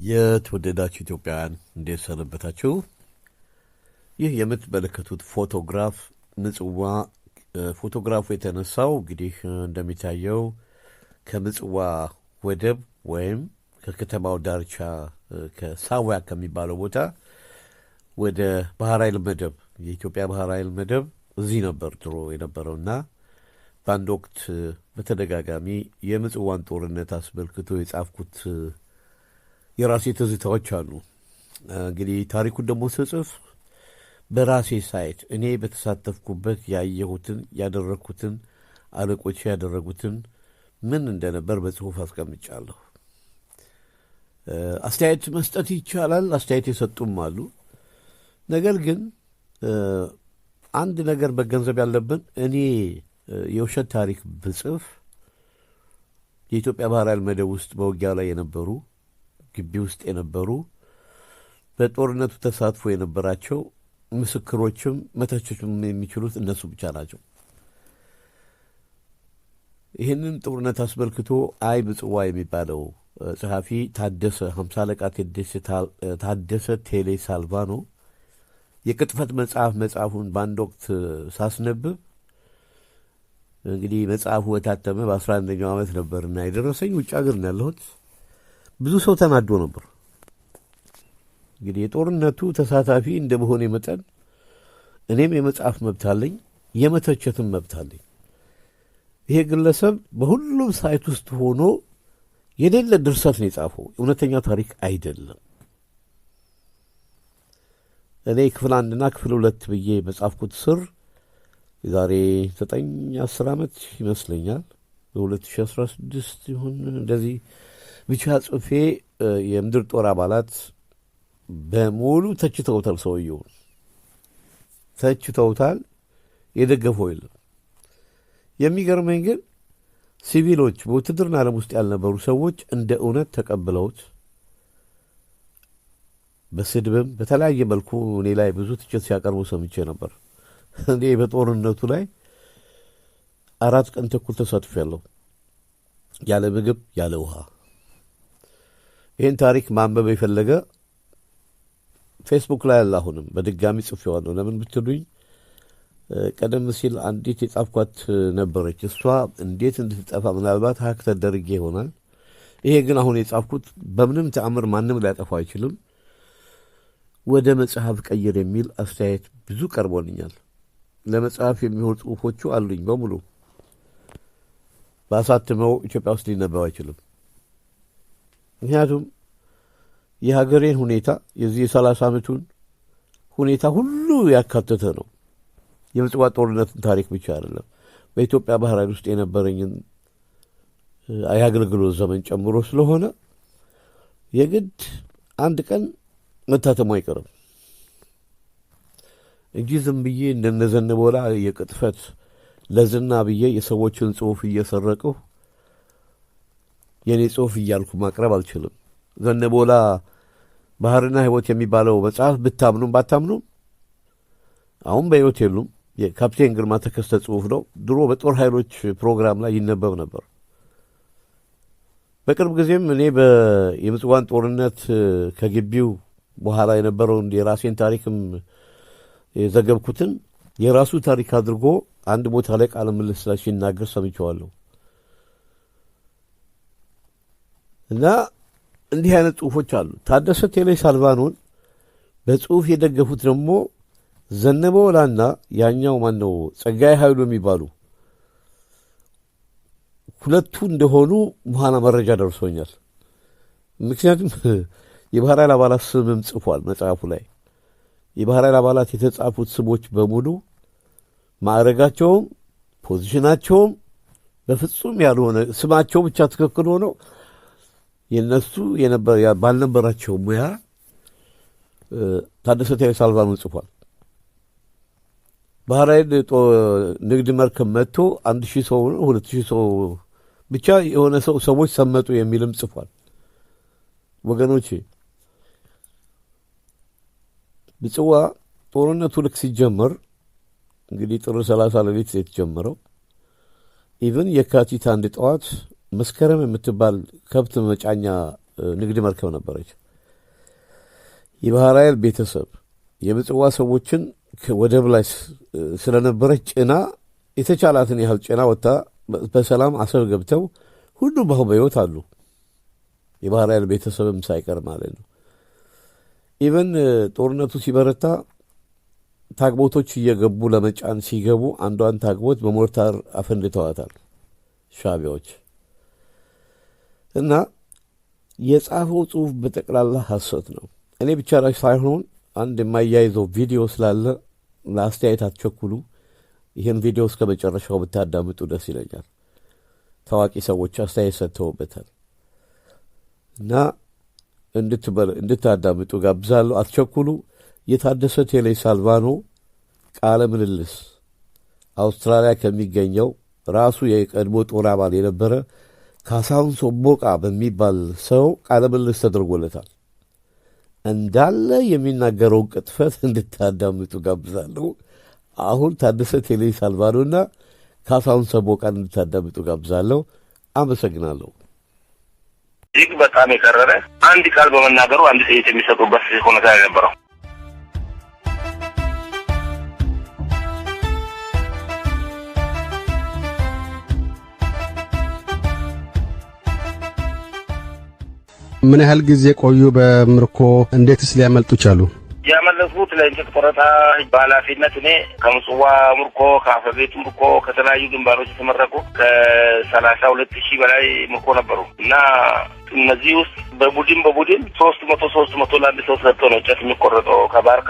የተወደዳችሁ ኢትዮጵያውያን እንዴት ሰነበታችሁ? ይህ የምትመለከቱት ፎቶግራፍ ምጽዋ ፎቶግራፉ የተነሳው እንግዲህ እንደሚታየው ከምጽዋ ወደብ ወይም ከከተማው ዳርቻ ከሳዋ ከሚባለው ቦታ ወደ ባህር ኃይል መደብ የኢትዮጵያ ባህር ኃይል መደብ እዚህ ነበር ድሮ የነበረውና በአንድ ወቅት በተደጋጋሚ የምጽዋን ጦርነት አስመልክቶ የጻፍኩት የራሴ ትዝታዎች አሉ። እንግዲህ ታሪኩን ደግሞ ስጽፍ በራሴ ሳይት እኔ በተሳተፍኩበት ያየሁትን ያደረግኩትን አለቆቼ ያደረጉትን ምን እንደነበር በጽሁፍ አስቀምጫለሁ። አስተያየት መስጠት ይቻላል። አስተያየት የሰጡም አሉ። ነገር ግን አንድ ነገር መገንዘብ ያለብን እኔ የውሸት ታሪክ ብጽፍ የኢትዮጵያ ባህር ኃይል መደብ ውስጥ በውጊያ ላይ የነበሩ ግቢ ውስጥ የነበሩ በጦርነቱ ተሳትፎ የነበራቸው ምስክሮችም መተቾችም የሚችሉት እነሱ ብቻ ናቸው። ይህንን ጦርነት አስመልክቶ ምጽዋ የሚባለው ጸሐፊ ታደሰ 50 አለቃ ታደሰ ቴሌ ሳልቫኖ የቅጥፈት መጽሐፉን በአንድ ወቅት ሳስነብብ እንግዲህ መጽሐፉ በታተመ በ11ኛው ዓመት ነበርና የደረሰኝ ውጭ ሀገር ነው ያለሁት። ብዙ ሰው ተናዶ ነበር። እንግዲህ የጦርነቱ ተሳታፊ እንደመሆኔ መጠን እኔም የመጽሐፍ መብት አለኝ፣ የመተቸትም መብት አለኝ። ይሄ ግለሰብ በሁሉም ሳይት ውስጥ ሆኖ የሌለ ድርሰት ነው የጻፈው፣ እውነተኛ ታሪክ አይደለም። እኔ ክፍል 1ና ክፍል 2 ብዬ በጻፍኩት ስር የዛሬ 9-10 ዓመት ይመስለኛል በ2016 ይሁን እንደዚህ ብቻ ጽፌ የምድር ጦር አባላት በሙሉ ተችተውታል። ሰውየውን ተችተውታል። የደገፈው የለም። የሚገርመኝ ግን ሲቪሎች በውትድርና ዓለም ውስጥ ያልነበሩ ሰዎች እንደ እውነት ተቀብለውት በስድብም በተለያየ መልኩ እኔ ላይ ብዙ ትችት ሲያቀርቡ ሰምቼ ነበር። እኔ በጦርነቱ ላይ 4 ቀን ተኩል ተሳትፌያለሁ፣ ያለ ምግብ ያለ ውሃ። ይህን ታሪክ ማንበብ የፈለገ ፌስቡክ ላይ ያለ አሁንም በድጋሚ ጽፌዋለሁ። ለምን ብትሉኝ ቀደም ሲል አንዲት የጻፍኳት ነበረች። እሷ እንዴት እንድትጠፋ ምናልባት ሀክ ተደርጌ ይሆናል። ይሄ ግን አሁን የጻፍኩት በምንም ተአምር ማንም ሊያጠፋው አይችልም። ወደ መጽሐፍ ቀይር የሚል አስተያየት ብዙ ቀርቦልኛል። ለመጽሐፍ የሚሆኑ ጽሁፎቹ አሉኝ በሙሉ ባሳትመው ኢትዮጵያ ውስጥ ሊነበብ አይችልም። ምክንያቱም የሀገሬን ሁኔታ የዚህ የ30 ዓመቱን ሁኔታ ሁሉ ያካተተ ነው። የምጽዋ ጦርነትን ታሪክ ብቻ አይደለም፣ በኢትዮጵያ ባህር ኃይል ውስጥ የነበረኝን የአገልግሎት ዘመን ጨምሮ ስለሆነ የግድ አንድ ቀን መታተሙ አይቀርም እንጂ ዝም ብዬ እንደነዘነበላ የቅጥፈት ለዝና ብዬ የሰዎችን ጽሁፍ እየሰረቅሁ የኔ ጽሁፍ እያልኩ ማቅረብ አልችልም። ዘነበላ ባህርና ሕይወት የሚባለው መጽሐፍ ብታምኑም ባታምኑም አሁን በሕይወት የሉም። የካፕቴን ግርማ ተከስተ ጽሁፍ ነው። ድሮ በጦር ኃይሎች ፕሮግራም ላይ ይነበብ ነበር። በቅርብ ጊዜም እኔ የምጽዋን ጦርነት ከግቢው በኋላ የነበረውን የራሴን ታሪክም የዘገብኩትን የራሱ ታሪክ አድርጎ አንድ ቦታ ላይ ቃለ ምልልስ ላይ ሲናገር ሰምቼዋለሁ። እና እንዲህ አይነት ጽሁፎች አሉ። ታደሰ ቴሌ ሳልቫኖን በጽሁፍ የደገፉት ደግሞ ዘነበወላና ያኛው ማነው ጸጋዬ ኃይሉ የሚባሉ ሁለቱ እንደሆኑ በኋላ መረጃ ደርሶኛል። ምክንያቱም የባህር ኃይል አባላት ስምም ጽፏል መጽሐፉ ላይ። የባህር ኃይል አባላት የተጻፉት ስሞች በሙሉ ማዕረጋቸውም ፖዚሽናቸውም በፍጹም ያልሆነ ስማቸው ብቻ ትክክል ሆነው የነሱ ባልነበራቸው ሙያ ታደሰ ቴሌ ሳልቫኖ ጽፏል። ባህር ኃይል ንግድ መርከብ መጥቶ 1000 ሰው 2000 ሰው ብቻ የሆነ ሰዎች ሰመጡ የሚልም ጽፏል። ወገኖቼ ምጽዋ ጦርነቱ ልክ ሲጀመር እንግዲህ ጥር 30 ሌሊት የተጀመረው ኢቭን የካቲት 1 ጠዋት መስከረም የምትባል ከብት መጫኛ ንግድ መርከብ ነበረች። የባህር ኃይል ቤተሰብ የምጽዋ ሰዎችን ወደብ ላይ ስለነበረች ጭና የተቻላትን ያህል ጭና ወጣ በሰላም አሰብ ገብተው ሁሉም በህይወት አሉ። የባህር ኃይል ቤተሰብም ሳይቀር ማለት ነው። ኢቨን ጦርነቱ ሲበረታ ታግቦቶች እየገቡ ለመጫን ሲገቡ አንዷን ታግቦት በሞርታር አፈንድተዋታል ሻቢያዎች። እና የጻፈው ጽሑፍ በጠቅላላ ሐሰት ነው። እኔ ብቻ ላይ ሳይሆን አንድ የማያይዘው ቪዲዮ ስላለ ለአስተያየት አትቸኩሉ። ይህን ቪዲዮ እስከ መጨረሻው ብታዳምጡ ደስ ይለኛል። ታዋቂ ሰዎች አስተያየት ሰጥተውበታል እና እንድታዳምጡ ጋብዛለሁ። አትቸኩሉ። የታደሰ ቴሌ ሳልቫኖ ቃለ ምልልስ አውስትራሊያ ከሚገኘው ራሱ የቀድሞ ጦር አባል የነበረ ካሳሁን ሶቦቃ በሚባል ሰው ቃለ ምልልስ ተደርጎለታል። እንዳለ የሚናገረውን ቅጥፈት እንድታዳምጡ ጋብዛለሁ። አሁን ታደሰ ቴሌ ሳልቫኖና ካሳሁን ሶቦቃን እንድታዳምጡ ጋብዛለሁ። አመሰግናለሁ። እጅግ በጣም የከረረ አንድ ቃል በመናገሩ አንድ ጥይት የሚሰጡበት ሁኔታ የነበረው ምን ያህል ጊዜ ቆዩ በምርኮ? እንዴትስ ሊያመልጡ ቻሉ? ያመለጡት ለእንጨት ቆረጣ በኃላፊነት እኔ ከምጽዋ ምርኮ ከአፈቤት ምርኮ ከተለያዩ ግንባሮች የተመረቁ ከ32,000 በላይ ምርኮ ነበሩ እና እነዚህ ውስጥ በቡድን 300 ለአንድ ሰው ሰጥቶ ነው እንጨት የሚቆረጠው ከባርካ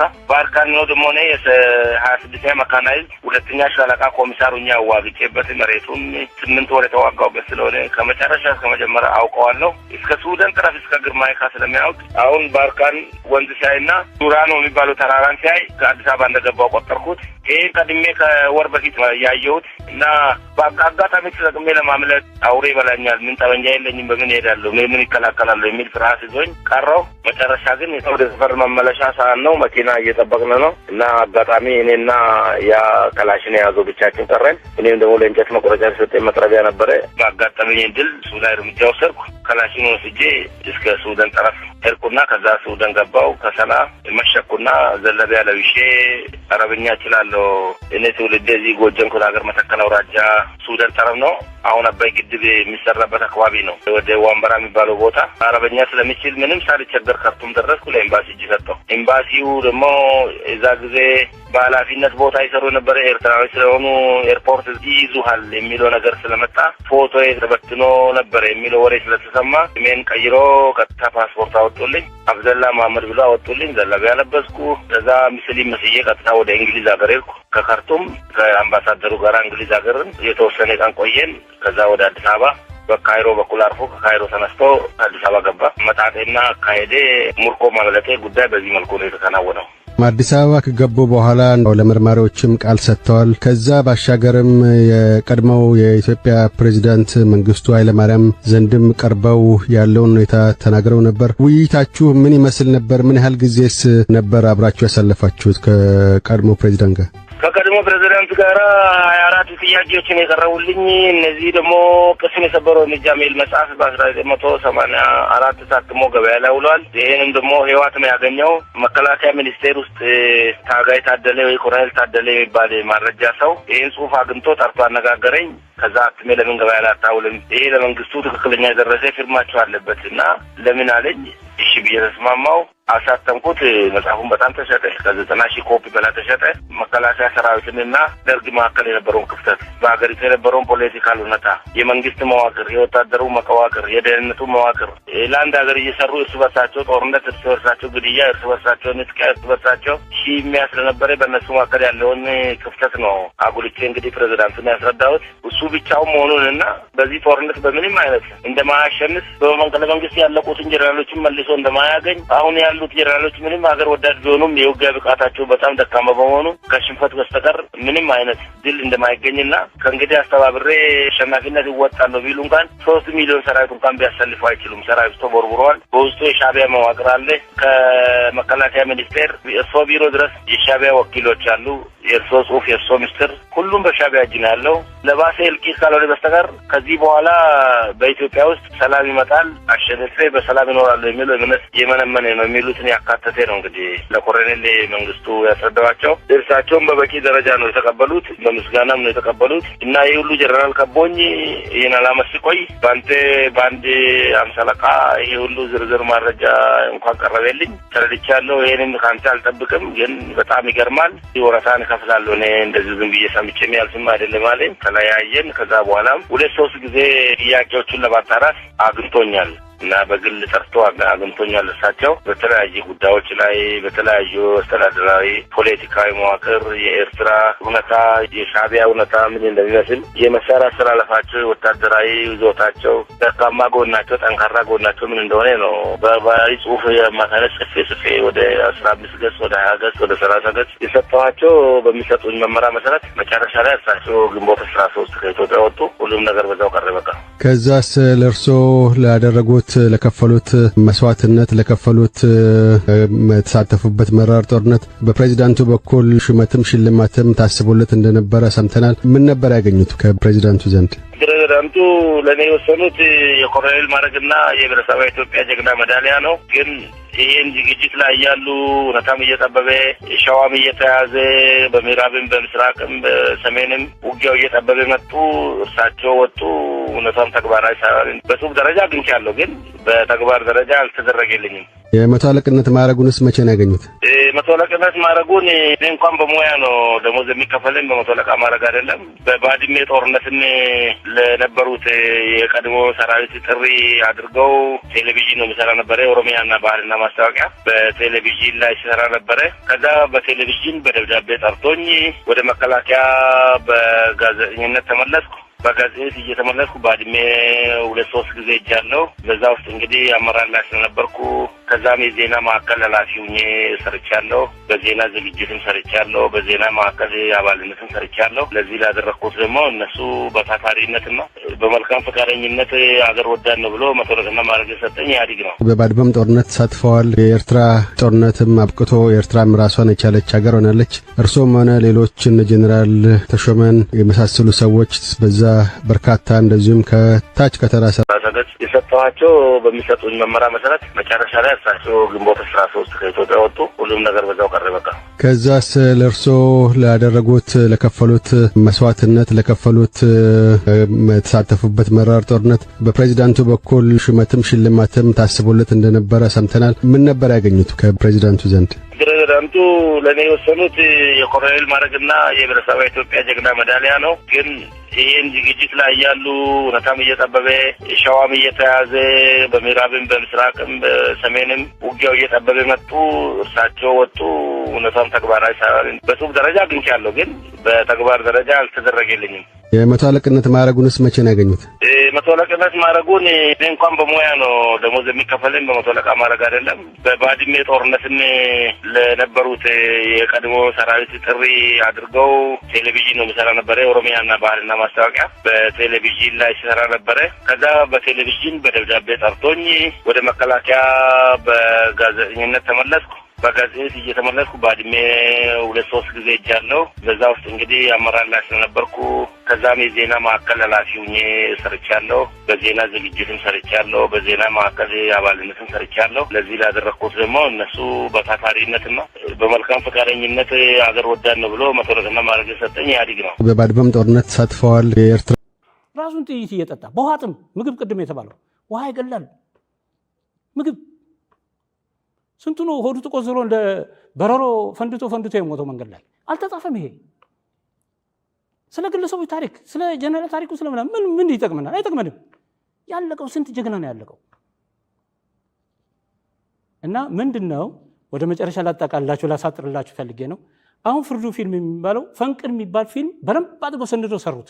ነው ደግሞ እኔ የ26ኛ መካናይዝ ሁለተኛ ሻለቃ ኮሚሳሩኛ ዋግጬበት መሬቱን 8 ወር የተዋጋውበት ስለሆነ ከመጨረሻ ከመጀመሪያ አውቀዋለሁ። እስከ ሱዳን ጠረፍ እስከ ግርማይካ ስለሚያውቅ አሁን ባርካን ወንዝ ሲያይና ዱራኖ የሚባለው ተራራን ሲያይ ከአዲስ አበባ እንደገባው ቆጠርኩት። ይሄ ቀድሜ ከወር በፊት ያየሁት እና በአጋጣሚ ተጠቅሜ ለማምለጥ አውሬ በላኛል። ምን ጠመንጃ የለኝም፣ በምን ሄዳለሁ፣ ምን ይከላከላል የሚል ፍርሃት ይዞኝ ቀረው። መጨረሻ ግን ወደ ሰፈር መመለሻ ሰዓት ነው፣ መኪና እየጠበቅን ነው እና አጋጣሚ እኔና ያ ከላሽን የያዘው ብቻችን ቀረን። እኔም ደግሞ ለእንጨት መቁረጫ የሰጠኝ መጥረቢያ ነበረ። ባጋጠመኝ ድል እሱ ላይ እርምጃ ወሰድኩ። ከላሽን ወስጄ እስከ ሱዳን ጠረፍ ሄድኩና ከዛ ሱዳን ገባው። ከሰላ መሸኩና ዘለቢያ ለብሼ አረብኛ እችላለሁ። እኔ ትውልዴ እዚህ ጎጀም ክፍለ ሀገር መተከል አውራጃ ሱዳን ጠረፍ ነው። አሁን አባይ ግድብ የሚሰራበት አካባቢ ነው። ወደ ዋንበራ የሚባለው ቦታ አረበኛ ስለሚችል ምንም ሳልቸገር ካርቱም ደረስኩ። ለኤምባሲ እጅ ሰጠሁ። ኤምባሲው ደግሞ እዛ ጊዜ በኃላፊነት ቦታ ይሰሩ የነበረ ኤርትራዎች ስለሆኑ ኤርፖርት ይይዙሃል የሚለው ነገር ስለመጣ ፎቶ ተበትኖ ነበር የሚለው ወሬ ስለተሰማ ሜን ቀይሮ ቀጥታ ፓስፖርት አወጡልኝ። አብደላ መሐመድ ብሎ አወጡልኝ። ዘለቢያ ለበስኩ። ከዛ ሙስሊም መስዬ ቀጥታ ወደ እንግሊዝ ሀገር ሄድኩ። ከካርቱም ከአምባሳደሩ ጋር እንግሊዝ ሀገርን የተወሰነ ቀን ቆየን። ከዛ ወደ አዲስ አበባ በካይሮ በኩል አርፎ ከካይሮ ተነስቶ አዲስ አበባ ገባ። መጣጤና ካሄዴ ሙርኮ ማምለጤ ጉዳይ በዚህ መልኩ ነው የተከናወነው። አዲስ አበባ ከገቡ በኋላ ለመርማሪዎችም ቃል ሰጥተዋል። ከዛ ባሻገርም የቀድሞው የኢትዮጵያ ፕሬዝዳንት መንግስቱ ኃይለማርያም ዘንድም ቀርበው ያለውን ሁኔታ ተናግረው ነበር። ውይይታችሁ ምን ይመስል ነበር? ምን ያህል ጊዜስ ነበር አብራችሁ ያሳለፋችሁት ከቀድሞ ፕሬዝዳንት ጋር? ከቀድሞ ፕሬዝዳንት ጋር 24 ጥያቄዎችን የቀረቡልኝ። እነዚህ ደግሞ ቅስም የሰበረው እርምጃ የሚል መጽሐፍ በ1984 ታትሞ ገበያ ላይ ውሏል። ይህንም ደግሞ ህይወት ነው ያገኘው። መከላከያ ሚኒስቴር ውስጥ ታጋይ ታደለ ወይ ኮሎኔል ታደለ የሚባል ማረጃ ሰው ይህን ጽሑፍ አግኝቶ ጠርቶ አነጋገረኝ። ከዛ አትሜ ለምን ገበያ ላይ አታውልም? ይሄ ለመንግስቱ ትክክለኛ የደረሰ ፊርማቸው አለበት እና ለምን አለኝ። እሺ ብዬ ተስማማው። አሳተምኩት። መጽሐፉን በጣም ተሸጠ። ከ90,000 ኮፒ በላይ ተሸጠ። መከላከያ ሰራዊትንና ደርግ መካከል የነበረውን ክፍተት፣ በሀገሪቱ የነበረውን ፖለቲካል ሁኔታ፣ የመንግስት መዋቅር፣ የወታደሩ መዋቅር፣ የደህንነቱ መዋቅር ለአንድ ሀገር እየሰሩ እርስ በርሳቸው ጦርነት፣ እርስ በርሳቸው ግድያ፣ እርስ በርሳቸው ንጥቂያ፣ እርስ በርሳቸው ሺሚያ ስለነበረ በእነሱ መካከል ያለውን ክፍተት ነው አጉልቼ እንግዲህ ፕሬዝዳንቱን ያስረዳሁት። እሱ ብቻው መሆኑንና በዚህ ጦርነት በምንም አይነት እንደማያሸንፍ በመንግስት መንግስት ያለቁትን ጀነራሎችን መልሶ እንደማያገኝ አሁን ያሉት ጀነራሎች ምንም ሀገር ወዳድ ቢሆኑም የውጊያ ብቃታቸው በጣም ደካማ በመሆኑ ከሽንፈት በስተቀር ምንም አይነት ድል እንደማይገኝና ከእንግዲህ አስተባብሬ አሸናፊነት ይወጣለሁ ቢሉ እንኳን 3 ሚሊዮን ሰራዊት እንኳን ቢያሰልፉ አይችሉም። ሰራዊቱ ተቦርቡረዋል። በውስጡ የሻቢያ መዋቅር አለ። ከመከላከያ ሚኒስቴር እርሶ ቢሮ ድረስ የሻቢያ ወኪሎች አሉ። የእርሶ ጽሁፍ የእርሶ ምስጢር ሁሉም በሻዕቢያ እጅ ነው ያለው። ለባሴ እልቂት ካልሆነ በስተቀር ከዚህ በኋላ በኢትዮጵያ ውስጥ ሰላም ይመጣል፣ አሸንፌ በሰላም ይኖራሉ የሚለው እምነት የመነመነ ነው የሚሉትን ያካተተ ነው። እንግዲህ ለኮሎኔል መንግስቱ ያስረዳዋቸው እርሳቸውም በበቂ ደረጃ ነው የተቀበሉት፣ በምስጋናም ነው የተቀበሉት እና ይህ ሁሉ ጀነራል ከቦኝ ይህን አላማ ሲቆይ በአንድ አምሳለቃ ይሄ ሁሉ ዝርዝር መረጃ እንኳን ቀረበልኝ ተረድቻለሁ። ይሄንን ካንተ አልጠብቅም፣ ግን በጣም ይገርማል። ወረታን ከፍላለሁ እኔ እንደዚህ ዝም ብዬ ሰምቼ የሚያልፍም አይደለም አለኝ። ተለያየን። ከዛ በኋላም 2-3 ጊዜ ጥያቄዎቹን ለማጣራት አግኝቶኛል እና በግል ጠርቶ አግኝቶኛል። እሳቸው በተለያዩ ጉዳዮች ላይ በተለያዩ አስተዳደራዊ ፖለቲካዊ መዋቅር የኤርትራ ሁኔታ የሻዕቢያ ሁኔታ ምን እንደሚመስል የመሳሪያ አስተላለፋቸው ወታደራዊ ይዞታቸው ደካማ ጎናቸው ጠንካራ ጎናቸው ምን እንደሆነ ነው በባሪ ጽሁፍ የማታነስ ጽፌ ወደ 15 ገጽ ወደ 20 ገጽ ወደ 30 ገጽ የሰጠኋቸው በሚሰጡኝ መመሪያ መሰረት መጨረሻ ላይ እሳቸው ግንቦት 13 ከኢትዮጵያ ወጡ። ሁሉም ነገር በዛው ቀረ። በቃ ከዛስ ለእርሶ ላደረጉት ለከፈሉት መስዋዕትነት ለከፈሉት ተሳተፉበት መራር ጦርነት በፕሬዝዳንቱ በኩል ሹመትም ሽልማትም ታስቦለት እንደነበረ ሰምተናል። ምን ነበር ያገኙት ከፕሬዝዳንቱ ዘንድ? ፕሬዝዳንቱ ለኔ የወሰኑት የኮሎኔል ማዕረግና የብሔረሰባዊ ኢትዮጵያ ጀግና ሜዳሊያ ነው። ግን ይህን ዝግጅት ላይ ያሉ እውነታም እየጠበበ ሸዋም እየተያዘ በምዕራብም በምስራቅም በሰሜንም ውጊያው እየጠበበ መጡ። እርሳቸው ወጡ። እውነታም ተግባራዊ ሳይሆን በጽሁፍ ደረጃ አግኝቻለሁ፣ ግን በተግባር ደረጃ አልተደረገልኝም። የመቶ አለቅነት ማዕረጉንስ መቼ ነው ያገኙት? መቶ አለቅነት ማዕረጉን እኔ እንኳን በሙያ ነው ደሞዝ የሚከፈለኝ፣ በመቶ አለቃ ማዕረግ አይደለም። በባድሜ ጦርነትን ለነበሩት የቀድሞ ሰራዊት ጥሪ አድርገው ቴሌቪዥን ነው የሚሰራ ነበረ። የኦሮሚያና ባህልና ማስታወቂያ በቴሌቪዥን ላይ ሲሰራ ነበረ። ከዛ በቴሌቪዥን በደብዳቤ ጠርቶኝ ወደ መከላከያ በጋዜጠኝነት ተመለስኩ። በጋዜጠኝነት እየተመለስኩ ባድሜ 2-3 ጊዜ ሄጃለሁ። በዛ ውስጥ እንግዲህ አመራር ላይ ስለነበርኩ ከዛም የዜና ማዕከል ኃላፊ ሆኜ ሰርቻለሁ። በዜና ዝግጅትም ሰርቻለሁ። በዜና ማዕከል አባልነትም ሰርቻለሁ። ለዚህ ላደረኩት ደግሞ እነሱ በታታሪነትና በመልካም ፈቃደኝነት አገር ወዳድ ነው ብሎ መቶ አለቅነት ማዕረግ የሰጠኝ ኢህአዴግ ነው። በባድመም ጦርነት ተሳትፈዋል። የኤርትራ ጦርነትም አብቅቶ ኤርትራም ራሷን የቻለች ሀገር ሆናለች። እርሶም ሆነ ሌሎች እነ ጄኔራል ተሾመን የመሳሰሉ ሰዎች በዛ በርካታ እንደዚሁም ከታች ከተራ የሰጠኋቸው በሚሰጡኝ መመሪያ መሰረት መጨረሻ ላይ እርሳቸው ግንቦት 13 ከኢትዮጵያ ወጡ። ሁሉም ነገር በዛው ቀረ። በቃ ከዛስ ለእርሶ ላደረጉት ለከፈሉት መስዋዕትነት ለከፈሉት ተሳተፉበት መራር ጦርነት በፕሬዝዳንቱ በኩል ሹመትም ሽልማትም ታስቦለት እንደነበረ ሰምተናል። ምን ነበር ያገኙት ከፕሬዝዳንቱ ዘንድ? ፕሬዝዳንቱ ለኔ የወሰኑት የኮሎኔል ማዕረግና የብሔረሰባዊ ኢትዮጵያ ጀግና ሜዳሊያ ነው። ግን ይህን ዝግጅት ላይ ያሉ እውነታም እየጠበበ ሸዋም እየተያዘ በምዕራብም በምስራቅም በሰሜንም ውጊያው እየጠበበ መጡ። እርሳቸው ወጡ። እውነታም ተግባራዊ ሳይሆን በጽሁፍ ደረጃ አግኝቻለሁ፣ ግን በተግባር ደረጃ አልተደረገልኝም። የመቶ አለቅነት ማዕረጉንስ መቼ ነው ያገኙት? መቶ አለቅነት ማዕረጉን እኔ እንኳን በሙያ ነው ደሞዝ የሚከፈለኝ፣ በመቶ አለቃ ማዕረግ አይደለም። በባድሜ ጦርነትን ለነበሩት የቀድሞ ሰራዊት ጥሪ አድርገው ቴሌቪዥን ነው የሚሰራ ነበረ። የኦሮሚያና ባህልና ማስታወቂያ በቴሌቪዥን ላይ ሲሰራ ነበረ። ከዛ በቴሌቪዥን በደብዳቤ ጠርቶኝ ወደ መከላከያ በጋዜጠኝነት ተመለስኩ። በጋዜጠኝነት እየተመለስኩ ባድሜ 2-3 ጊዜ ሄጃለሁ። በዛ ውስጥ እንግዲህ አመራር ላይ ስለነበርኩ ከዛም የዜና ማዕከል ኃላፊ ሆኜ ሰርቻለሁ። በዜና ዝግጅትም ሰርቻለሁ። በዜና ማዕከል አባልነትም ሰርቻለሁ። ለዚህ ላደረኩት ደግሞ እነሱ በታታሪነትና በመልካም ፈቃደኝነት አገር ወዳድ ነው ብሎ መቶ አለቅነት ማዕረግ የሰጠኝ ኢህአዴግ ነው። በባድመም ጦርነት ተሳትፈዋል። የኤርትራ ራሱን ጥይት እየጠጣ በውሃ ጥም ምግብ ቅድም የተባለው ውሃ ይገላል። ምግብ ስንቱ ነው ሆዱ ተቆዝሮ እንደ በረሮ ፈንድቶ የሞተው መንገድ ላይ አልተጻፈም። ይሄ ስለ ግለሰቦች ታሪክ ስለ ጀነራል ታሪኩ ስለምን ምን ይጠቅመናል? አይጠቅመንም። ያለቀው ስንት ጀግና ነው ያለቀው። እና ምንድነው ወደ መጨረሻ ላሳጥርላችሁ ፈልጌ ነው። አሁን ፍርዱ ፊልም የሚባለው ፈንቅል የሚባል ፊልም በደንብ አድርገው ሰንደው ሰሩት።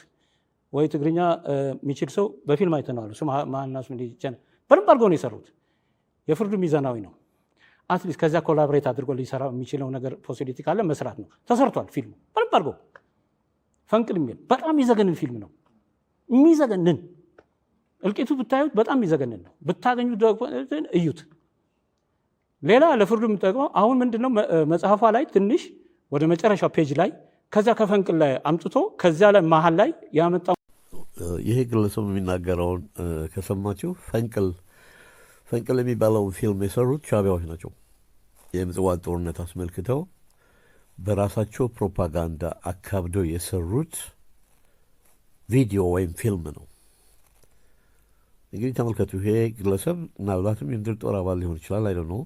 ወይ ትግርኛ የሚችል ሰው በፊልም አይተነዋል። እሱ ማናሱ እንዲጨነ በደንብ አድርገው ነው የሰሩት። የፍርዱ ሚዛናዊ ነው። አትሊስት ከዛ ኮላቦሬት አድርጎ ሊሰራ የሚችለው ነገር ፖሲቢሊቲ ካለ መስራት ነው። ተሰርቷል ፊልሙ በደንብ አድርጎ። ፈንቅል የሚል በጣም የሚዘገንን ፊልም ነው። የሚዘገንን እልቂቱ ብታዩት በጣም የሚዘገንን ነው። ብታገኙት እዩት። ሌላ ለፍርዱ የምጠቅመው አሁን ምንድነው መጽሐፏ ላይ ትንሽ ወደ መጨረሻው ፔጅ ላይ ከዛ ከፈንቅል ላይ አምጥቶ ከዛ ላይ መሀል ላይ ያመጣው ይሄ ግለሰብ የሚናገረውን ከሰማችሁ ፈንቅል የሚባለውን ፊልም የሰሩት ሻዕቢያዎች ናቸው። የምጽዋን ጦርነት አስመልክተው በራሳቸው ፕሮፓጋንዳ አካብደው የሰሩት ቪዲዮ ወይም ፊልም ነው። እንግዲህ ተመልከቱ። ይሄ ግለሰብ ምናልባትም የምድር ጦር አባል ሊሆን ይችላል። አይደ ነው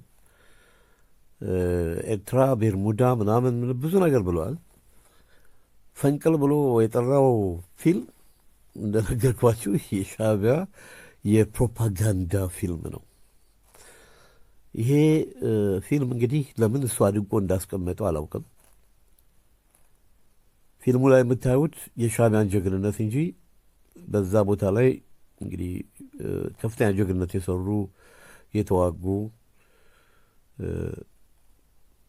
ኤርትራ፣ ቤርሙዳ ምናምን ብዙ ነገር ብለዋል። ፈንቅል ብሎ የጠራው ፊልም እንደነገርኳችሁ የሻዕቢያ የፕሮፓጋንዳ ፊልም ነው። ይሄ ፊልም እንግዲህ ለምን እሱ አድንቆ እንዳስቀመጠው አላውቅም። ፊልሙ ላይ የምታዩት የሻዕቢያን ጀግንነት እንጂ በዛ ቦታ ላይ እንግዲህ ከፍተኛ ጀግንነት የሰሩ የተዋጉ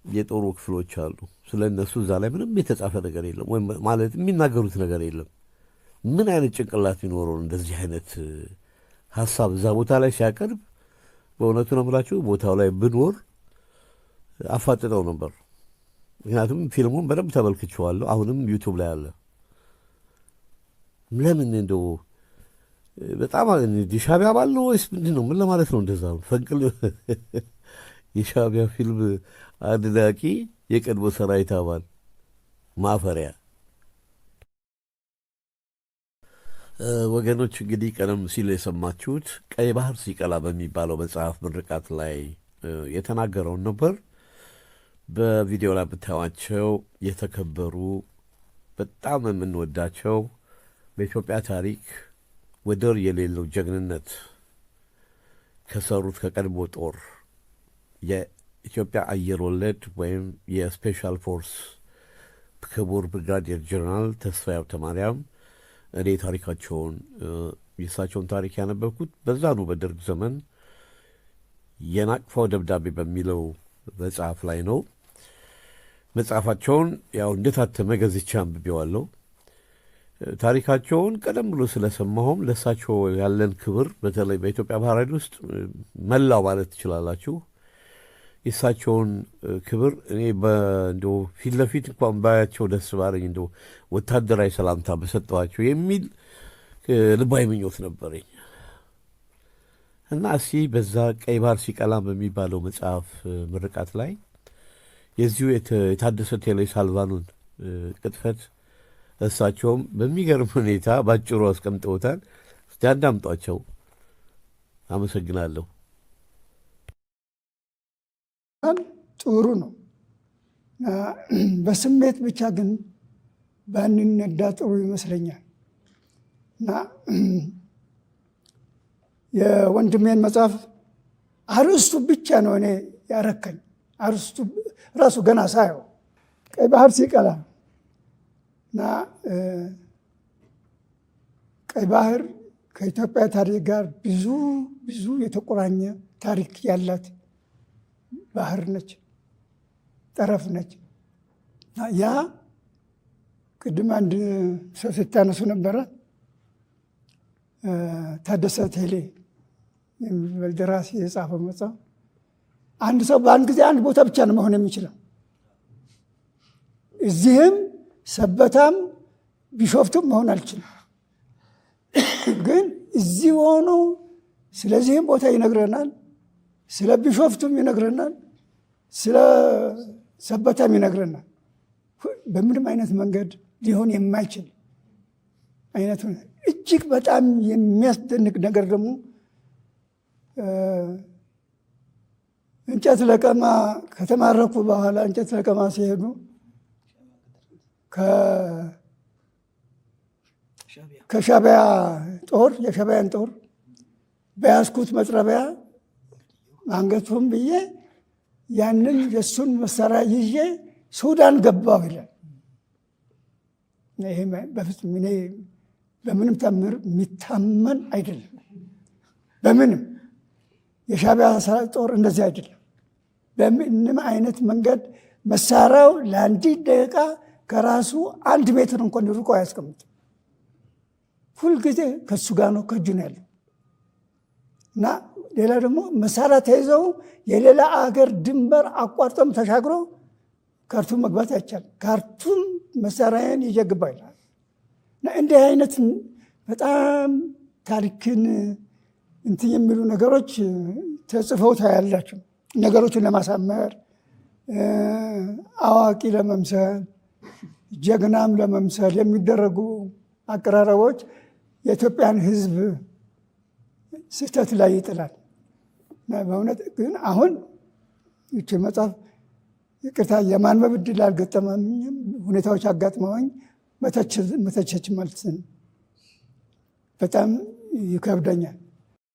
የጦሩ ክፍሎች አሉ። ስለ እነሱ እዛ ላይ ምንም የተጻፈ ነገር የለም፣ ወይም ማለት የሚናገሩት ነገር የለም። ምን አይነት ጭንቅላት ቢኖረው እንደዚህ አይነት ሀሳብ እዛ ቦታ ላይ ሲያቀርብ፣ በእውነቱ ነው የምላችሁ ቦታው ላይ ብኖር አፋጥጠው ነበር። ምክንያቱም ፊልሙን በደንብ ተመልክቼዋለሁ። አሁንም ዩቱብ ላይ አለ። ለምን እንደው በጣም የሻዕቢያ አባል ነው ወይስ ምንድን ነው? ምን ለማለት ነው እንደዛ? ፈንቅል የሻዕቢያ ፊልም አድናቂ የቀድሞ ሰራዊት አባል ማፈሪያ ወገኖች። እንግዲህ ቀደም ሲል የሰማችሁት ቀይ ባህር ሲቀላ በሚባለው መጽሐፍ ምርቃት ላይ የተናገረውን ነበር። በቪዲዮ ላይ ብታዩዋቸው የተከበሩ በጣም የምንወዳቸው በኢትዮጵያ ታሪክ ወደር የሌለው ጀግንነት ከሰሩት ከቀድሞ ጦር የኢትዮጵያ አየር ወለድ ወይም የስፔሻል ፎርስ ክቡር ብርጋዴር ጀነራል ተስፋዬ ሀብተማርያም እኔ ታሪካቸውን የእሳቸውን ታሪክ ያነበብኩት በዛኑ በደርግ ዘመን የናቅፋው ደብዳቤ በሚለው መጽሐፍ ላይ ነው። መጽሐፋቸውን ያው እንደታተመ ገዝቼ አንብቤዋለሁ። ታሪካቸውን ቀደም ብሎ ስለሰማሁም ለእሳቸው ያለን ክብር በተለይ በኢትዮጵያ ባህር ኃይል ውስጥ መላው ማለት ትችላላችሁ የእሳቸውን ክብር እኔ እንደው ፊት ለፊት እንኳን ባያቸው ደስ ባለኝ እንደው ወታደራዊ ሰላምታ በሰጠኋቸው የሚል ልባዊ ምኞት ነበረኝ እና እስኪ በዛ ቀይ ባህር ሲቀላ በሚባለው መጽሐፍ ምርቃት ላይ የዚሁ የታደሰ ቴሌ ሳልቫኑን ቅጥፈት እሳቸውም በሚገርም ሁኔታ ባጭሩ አስቀምጠውታል። እስቲ አዳምጧቸው። አመሰግናለሁ። ጥሩ ነው። በስሜት ብቻ ግን ባንነዳ ጥሩ ይመስለኛል እና የወንድሜን መጽሐፍ አርእስቱ ብቻ ነው እኔ ያረከኝ። አርእስቱ ራሱ ገና ሳየው ቀይ ባህር ሲቀላ እና ቀይ ባህር ከኢትዮጵያ ታሪክ ጋር ብዙ የተቆራኘ ታሪክ ያላት ባህር ነች፣ ጠረፍ ነች። ያ ቅድም አንድ ሰው ስታነሱ ነበረ ታደሰ ቴሌ የሚባል ደራሲ የጻፈው መጽሐፍ። አንድ ሰው በአንድ ጊዜ አንድ ቦታ ብቻ ነው መሆን የሚችለው። እዚህም ሰበታም ቢሾፍቱም መሆን አልችልም። ግን እዚህ ሆኖ ስለዚህም ቦታ ይነግረናል፣ ስለ ቢሾፍቱም ይነግረናል፣ ስለ ሰበታም ይነግረናል። በምንም አይነት መንገድ ሊሆን የማይችል አይነቱ እጅግ በጣም የሚያስደንቅ ነገር ደግሞ እንጨት ለቀማ ከተማረኩ በኋላ እንጨት ለቀማ ሲሄዱ ከሻዕቢያ ጦር የሻዕቢያን ጦር በያዝኩት መጥረቢያ አንገቱን ብዬ ያንን የእሱን መሳሪያ ይዤ ሱዳን ገባሁ ይላል። ይሄ በፍጹም እኔ በምንም ተአምር የሚታመን አይደለም። በምንም የሻዕቢያ ጦር እንደዚህ አይደለም። በምንም አይነት መንገድ መሳሪያው ለአንዲት ደቂቃ ከራሱ 1 ሜትር እንኳን ርቆ አያስቀምጥም። ሁልጊዜ ከእሱ ጋር ነው፣ ከእጁ ነው ያለው እና ሌላ ደግሞ መሳሪያ ተይዘው የሌላ አገር ድንበር አቋርጠም ተሻግሮ ካርቱም መግባት አይቻልም። ካርቱም መሳሪያን ይዤ ግባ ይላል። እና እንዲህ አይነት በጣም ታሪክን እንትን የሚሉ ነገሮች ተጽፈው ታያላችሁ። ነገሮችን ለማሳመር አዋቂ ለመምሰል ጀግናም ለመምሰል የሚደረጉ አቀራረቦች የኢትዮጵያን ሕዝብ ስህተት ላይ ይጥላል። በእውነት ግን አሁን ይቺ መጽሐፍ ይቅርታ የማንበብ ዕድል አልገጠመኝም። ሁኔታዎች አጋጥመውኝ መተቸት ማለት በጣም ይከብደኛል።